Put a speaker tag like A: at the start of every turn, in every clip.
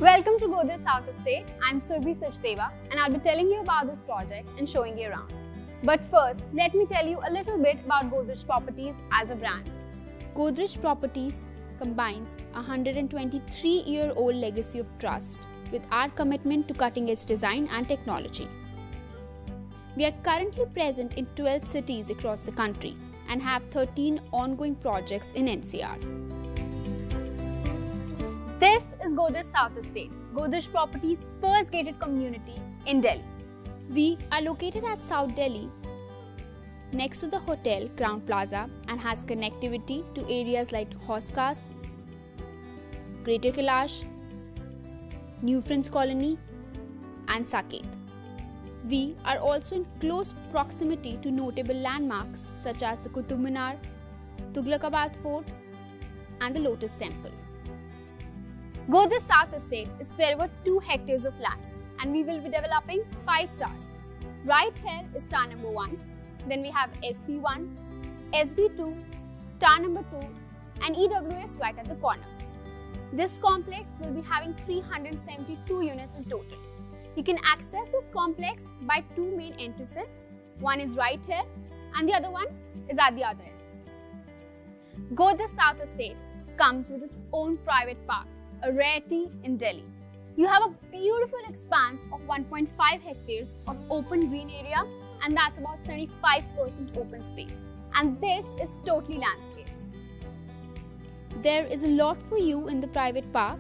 A: Welcome to Godrej South Estate. I'm Surbhi Sachdeva and I'll be telling you about this project and showing you around. But first, let me tell you a little bit about Godrej Properties as a brand.
B: Godrej Properties combines a 123-year-old legacy of trust with our commitment to cutting-edge design and technology. We are currently present in 12 cities across the country and have 13 ongoing projects in NCR.
A: This is Godrej South Estate, Godrej Properties' first gated community in Delhi.
B: We are located at South Delhi, next to the hotel Crown Plaza, and has connectivity to areas like Hauskas, Greater Kailash, New Friends Colony, and Saket. We are also in close proximity to notable landmarks such as the Qutub Minar, Tughlakabad Fort, and the Lotus Temple.
A: Godrej South Estate is spread over 2 hectares of land and we will be developing 5 towers. Right here is tower number 1, then we have SB1, SB2, tower number 2 and EWS right at the corner. This complex will be having 372 units in total. You can access this complex by 2 main entrances. One is right here and the other one is at the other end. Godrej South Estate comes with its own private park, a rarity in Delhi. You have a beautiful expanse of 1.5 hectares of open green area and that's about 75% open space. And this is totally landscape.
B: There is a lot for you in the private park.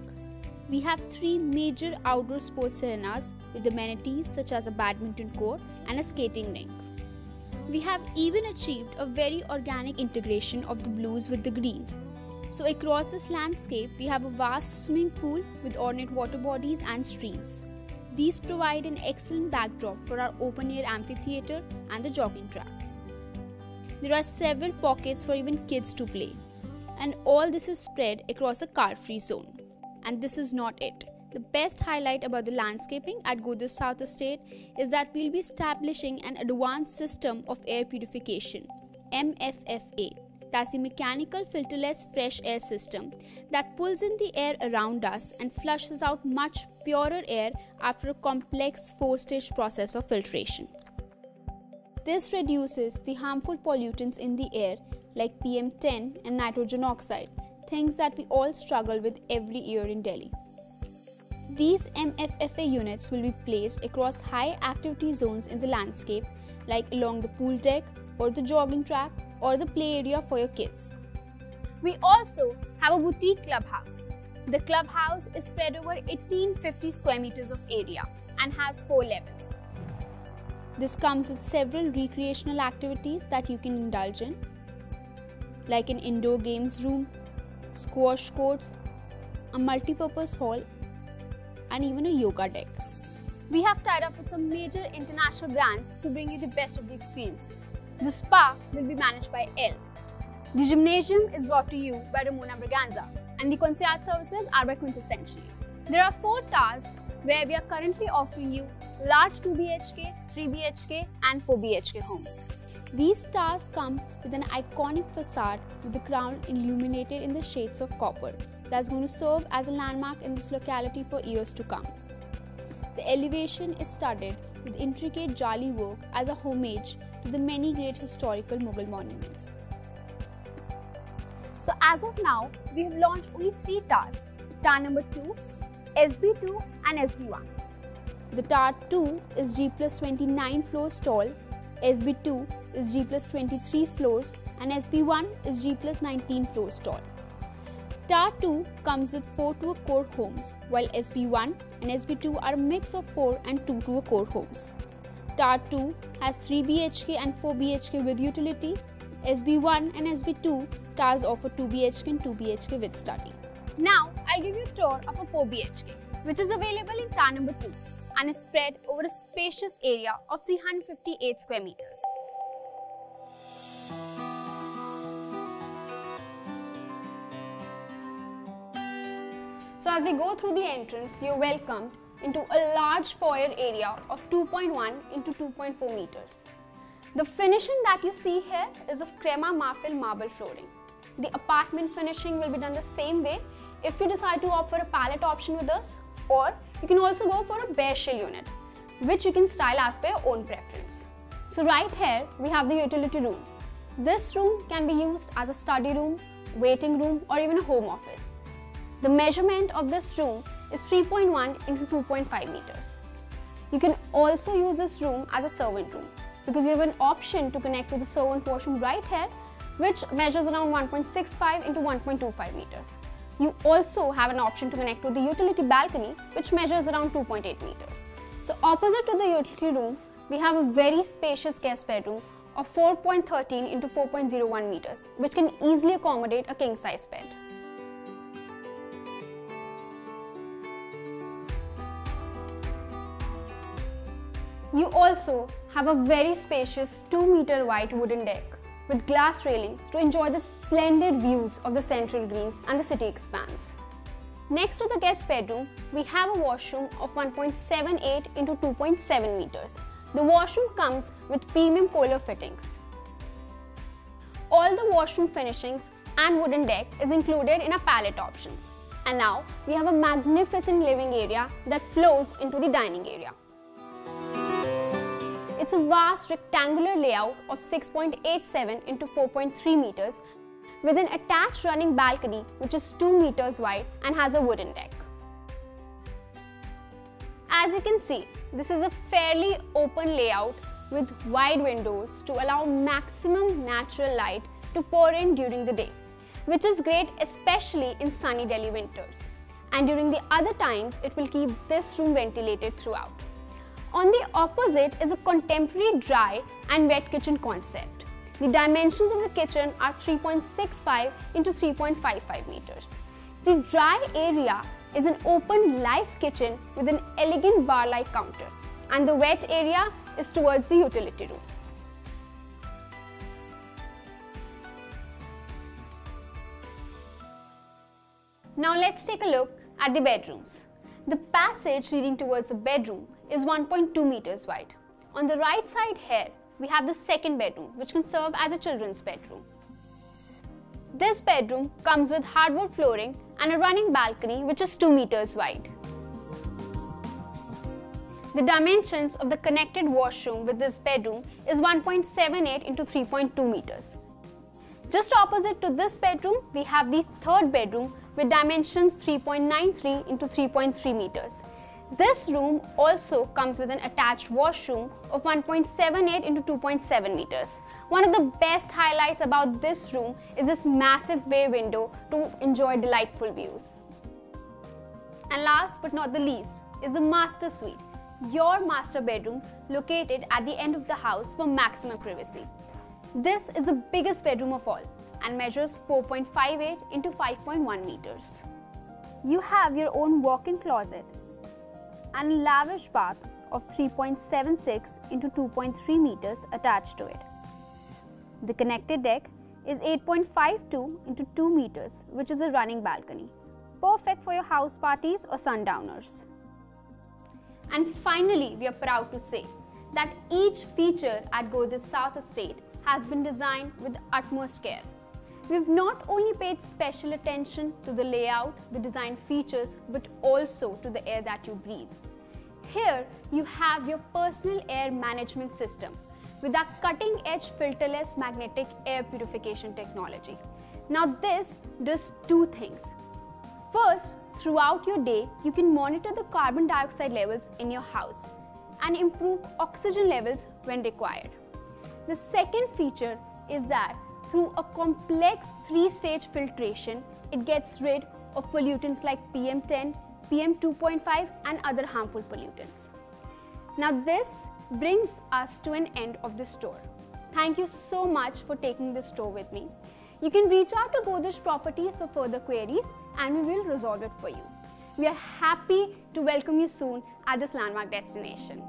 B: We have 3 major outdoor sports arenas with amenities such as a badminton court and a skating rink. We have even achieved a very organic integration of the blues with the greens. So across this landscape, we have a vast swimming pool with ornate water bodies and streams. These provide an excellent backdrop for our open-air amphitheatre and the jogging track. There are several pockets for even kids to play. And all this is spread across a car-free zone. And this is not it. The best highlight about the landscaping at Godrej South Estate is that we'll be establishing an advanced system of air purification, MFFA. That's a mechanical filterless fresh air system that pulls in the air around us and flushes out much purer air after a complex 4-stage process of filtration. This reduces the harmful pollutants in the air like PM10 and nitrogen oxide, things that we all struggle with every year in Delhi. These MFFA units will be placed across high activity zones in the landscape like along the pool deck or the jogging track or the play area for your kids.
A: We also have a boutique clubhouse. The clubhouse is spread over 1850 square meters of area and has 4 levels.
B: This comes with several recreational activities that you can indulge in, like an indoor games room, squash courts, a multi-purpose hall, and even a yoga deck.
A: We have tied up with some major international brands to bring you the best of the experiences. The spa will be managed by Elle. The gymnasium is brought to you by Ramona Braganza and the concierge services are by Quintessentially. There are 4 towers where we are currently offering you large 2 BHK, 3 BHK and 4 BHK homes.
B: These towers come with an iconic facade with the crown illuminated in the shades of copper that's going to serve as a landmark in this locality for years to come. The elevation is studded with intricate jali work as a homage to the many great historical Mughal monuments.
A: So as of now, we have launched only 3 towers, tower number 2, SB2 and SB1.
B: The tower 2 is G plus 29 floors tall, SB2 is G plus 23 floors and SB1 is G plus 19 floors tall. Tower 2 comes with 4 to a core homes, while SB1 and SB2 are a mix of 4 and 2 to a core homes. Tower 2 has 3 BHK and 4 BHK with utility. SB1 and SB2 towers offer 2 BHK and 2 BHK with study.
A: Now, I'll give you a tour of a 4 BHK, which is available in tower number 2 and is spread over a spacious area of 358 square meters. So as we go through the entrance, you're welcomed into a large foyer area of 2.1 into 2.4 meters. The finishing that you see here is of crema marfil marble flooring. The apartment finishing will be done the same way if you decide to opt for a palette option with us, Or you can also go for a bare shell unit, which you can style as per your own preference. So right here we have the utility room. This room can be used as a study room, waiting room, or even a home office. The measurement of this room is 3.1 into 2.5 meters. You can also use this room as a servant room because you have an option to connect to the servant washroom right here, which measures around 1.65 into 1.25 meters. You also have an option to connect to the utility balcony, which measures around 2.8 meters. So opposite to the utility room, we have a very spacious guest bedroom of 4.13 into 4.01 meters, which can easily accommodate a king-size bed. You also have a very spacious 2-meter wide wooden deck with glass railings to enjoy the splendid views of the central greens and the city expanse. Next to the guest bedroom, we have a washroom of 1.78 into 2.7 meters. The washroom comes with premium Kohler fittings. All the washroom finishings and wooden deck is included in our pallet options. And now we have a magnificent living area that flows into the dining area. It's a vast rectangular layout of 6.87 into 4.3 meters with an attached running balcony which is 2 meters wide and has a wooden deck. As you can see, this is a fairly open layout with wide windows to allow maximum natural light to pour in during the day, which is great especially in sunny Delhi winters. And during the other times, it will keep this room ventilated throughout. On the opposite is a contemporary dry and wet kitchen concept. The dimensions of the kitchen are 3.65 into 3.55 meters. The dry area is an open live kitchen with an elegant bar-like counter, and the wet area is towards the utility room. Now let's take a look at the bedrooms. The passage leading towards the bedroom is 1.2 meters wide. On the right side here, we have the second bedroom, which can serve as a children's bedroom. This bedroom comes with hardwood flooring and a running balcony which is 2 meters wide. The dimensions of the connected washroom with this bedroom is 1.78 into 3.2 meters. Just opposite to this bedroom, we have the third bedroom with dimensions 3.93 into 3.3 meters. This room also comes with an attached washroom of 1.78 into 2.7 meters. One of the best highlights about this room is this massive bay window to enjoy delightful views. And last but not the least is the master suite, your master bedroom located at the end of the house for maximum privacy. This is the biggest bedroom of all and measures 4.58 into 5.1 meters. You have your own walk-in closet and a lavish bath of 3.76 into 2.3 meters attached to it. The connected deck is 8.52 into 2 meters, which is a running balcony, perfect for your house parties or sundowners. And finally, we are proud to say that each feature at Godrej South Estate has been designed with utmost care. We've not only paid special attention to the layout, the design features, but also to the air that you breathe. Here, you have your personal air management system with our cutting-edge filterless magnetic air purification technology. Now this does two things. First, throughout your day, you can monitor the carbon dioxide levels in your house and improve oxygen levels when required. The second feature is that through a complex 3-stage filtration, it gets rid of pollutants like PM10, PM2.5 and other harmful pollutants. Now this brings us to an end of this tour. Thank you so much for taking this tour with me. You can reach out to Godrej Properties for further queries and we will resolve it for you. We are happy to welcome you soon at this landmark destination.